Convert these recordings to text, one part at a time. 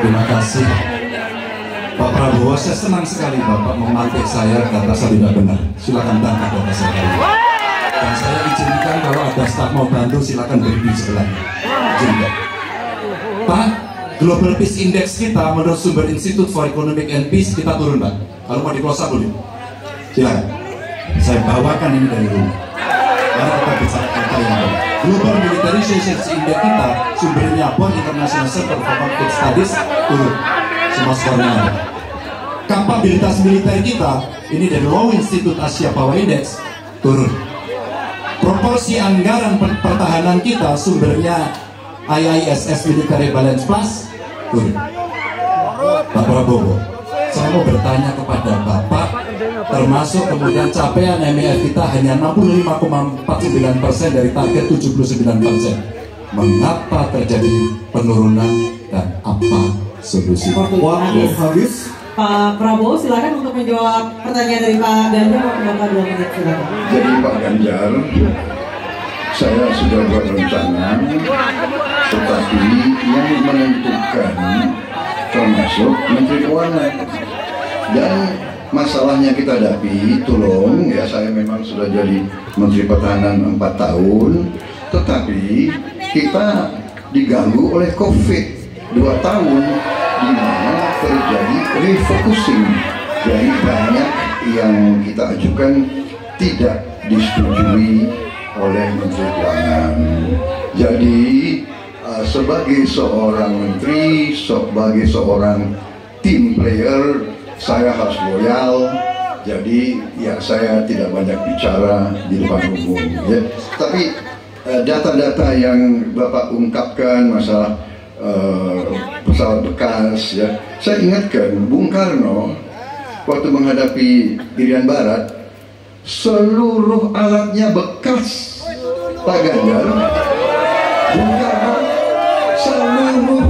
Terima kasih Pak Prabowo. Saya senang sekali Bapak memantik saya data saya tidak benar. Silakan bantah data saya. Dan saya izinkan kalau ada staf mau bantu silakan berdiri sebelahnya. Izinkan. Pak, Global Peace Index kita menurut sumber Institute for Economic and Peace kita turun Pak. Kalau mau diplosa boleh. Silakan. Saya bawakan ini dari rumah. Karena kita bicara data yang baik. Global Militarization Index kita sumbernya Bond International Center for Conflict Studies turun. Semua skornya ada. Kapabilitas militer kita ini dari Law Institute Asia Power Index turun. Proporsi anggaran pertahanan kita sumbernya IISS Military Balance Plus turun. Pak Prabowo, saya mau bertanya kepada Bapak, termasuk kemudian capaian MEF kita hanya 65,49% dari target 79%. Mengapa terjadi penurunan dan apa solusi? Waktu habis. Pak Prabowo silakan untuk menjawab pertanyaan dari Pak Ganjar. Waktu Bapak 2 menit silakan. Jadi Pak Ganjar, saya sudah buat rencana, tetapi yang menentukan termasuk Menteri Keuangan. Dan masalahnya kita hadapi, tolong ya, saya memang sudah jadi Menteri Pertahanan 4 tahun, tetapi kita diganggu oleh COVID 2 tahun, di mana terjadi refocusing. Jadi banyak yang kita ajukan tidak disetujui oleh Menteri Keuangan. Jadi sebagai seorang menteri, sebagai seorang team player, saya harus loyal. Jadi ya saya tidak banyak bicara di depan umum ya. Tapi data-data yang Bapak ungkapkan masalah pesawat bekas ya, saya ingatkan Bung Karno waktu menghadapi Irian Barat, seluruh alatnya bekas. Pak Ganjar, Bung Karno, seluruh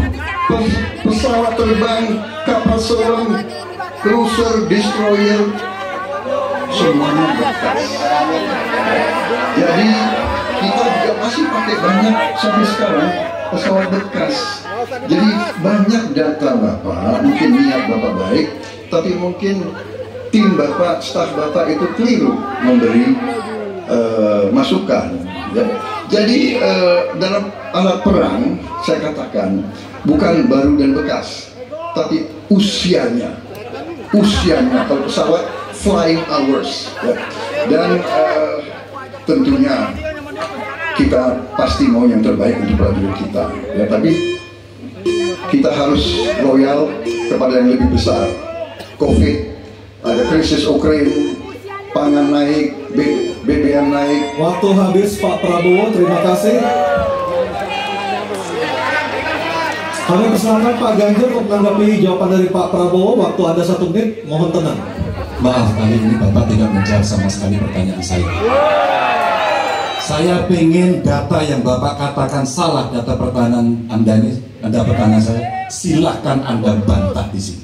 pesawat terbang, kapal selam, cruiser, destroyer, semuanya bekas. Jadi kita juga masih pakai banyak sampai sekarang pesawat bekas. Jadi banyak data Bapak, mungkin niat Bapak baik, tapi mungkin tim Bapak, staf Bapak itu keliru memberi masukan ya. Jadi dalam alat perang saya katakan bukan baru dan bekas, tapi usianya kalau pesawat flying hours ya. Dan tentunya kita pasti mau yang terbaik untuk prajurit kita ya, tapi kita harus loyal kepada yang lebih besar. COVID, ada krisis Ukraina, pangan naik, BBM naik. Waktu habis Pak Prabowo, terima kasih. Kami persilakan Pak Ganjar untuk menanggapi jawaban dari Pak Prabowo. Waktu Anda 1 menit, mohon tenang. Maaf, kali ini Bapak tidak menjawab sama sekali pertanyaan saya. Saya ingin data yang Bapak katakan salah, data pertahanan Anda ini, data pertahanan saya, silahkan Anda bantah di sini.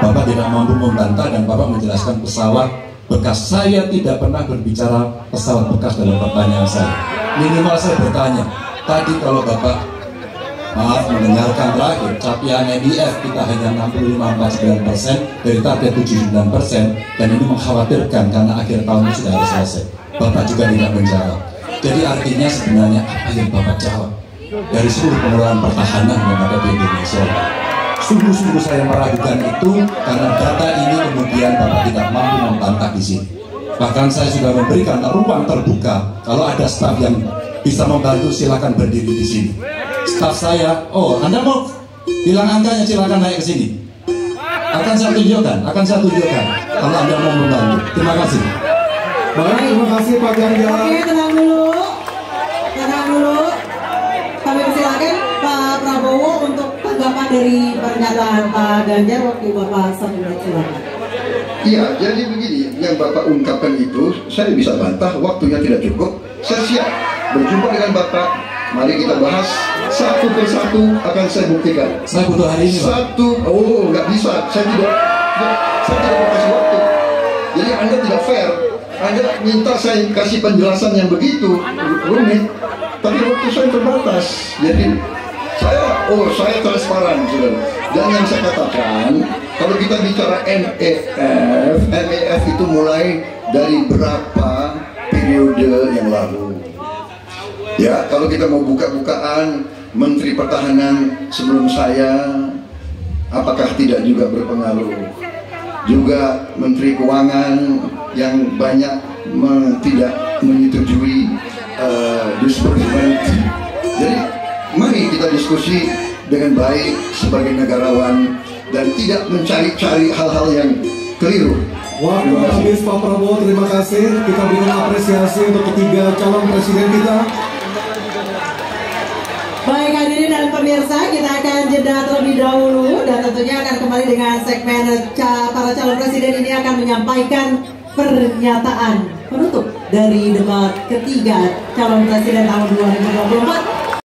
Bapak tidak mampu membantah dan Bapak menjelaskan pesawat bekas. Saya tidak pernah berbicara pesawat bekas dalam pertanyaan saya. Minimal saya bertanya, tadi kalau Bapak maaf mendengarkan terakhir, capaian MEF kita hanya 65,49% dari target 79%, dan ini mengkhawatirkan karena akhir tahun ini sudah harus selesai. Bapak juga tidak menjawab. Jadi artinya sebenarnya apa yang Bapak jawab dari seluruh pengelolaan pertahanan yang ada di Indonesia? Sungguh-sungguh saya meragukan itu karena data ini kemudian Bapak tidak mampu membantah di sini. Bahkan saya sudah memberikan ruang terbuka. Kalau ada staf yang bisa membantu silakan berdiri di sini. Staf saya, oh Anda mau bilang angkanya silakan naik ke sini. Akan saya tunjukkan, kalau Anda mau membantu. Terima kasih. Baik, terima kasih Pak Ganjar. Oke, tenang dulu. Kami persilakan Pak Prabowo untuk tanggapan dari pernyataan Pak Ganjar. Waktu Bapak 1 menit silakan. Iya, jadi begini, yang Bapak ungkapkan itu saya bisa bantah, waktunya tidak cukup. Saya siap berjumpa dengan Bapak. Mari kita bahas satu persatu, akan saya buktikan. Saya butuh hari ini, Pak. Nggak bisa. Saya tidak mau kasih waktu. Jadi Anda tidak fair. Anda minta saya kasih penjelasan yang begitu rumit, tapi waktu saya terbatas. Jadi Saya transparan, saudara. Dan yang saya katakan, kalau kita bicara MEF itu mulai dari berapa periode yang lalu. Ya, kalau kita mau buka-bukaan, Menteri Pertahanan sebelum saya, apakah tidak juga berpengaruh? Juga Menteri Keuangan yang banyak tidak menyetujui disbursement. Jadi mari kita diskusi dengan baik sebagai negarawan dan tidak mencari-cari hal-hal yang keliru. Waktu habis Pak Prabowo, terima kasih. Kita berikan apresiasi untuk ketiga calon presiden kita. Baik hadirin dan pemirsa, kita akan jeda terlebih dahulu dan tentunya akan kembali dengan segmen para calon presiden ini akan menyampaikan pernyataan penutup dari debat ketiga calon presiden tahun 2024.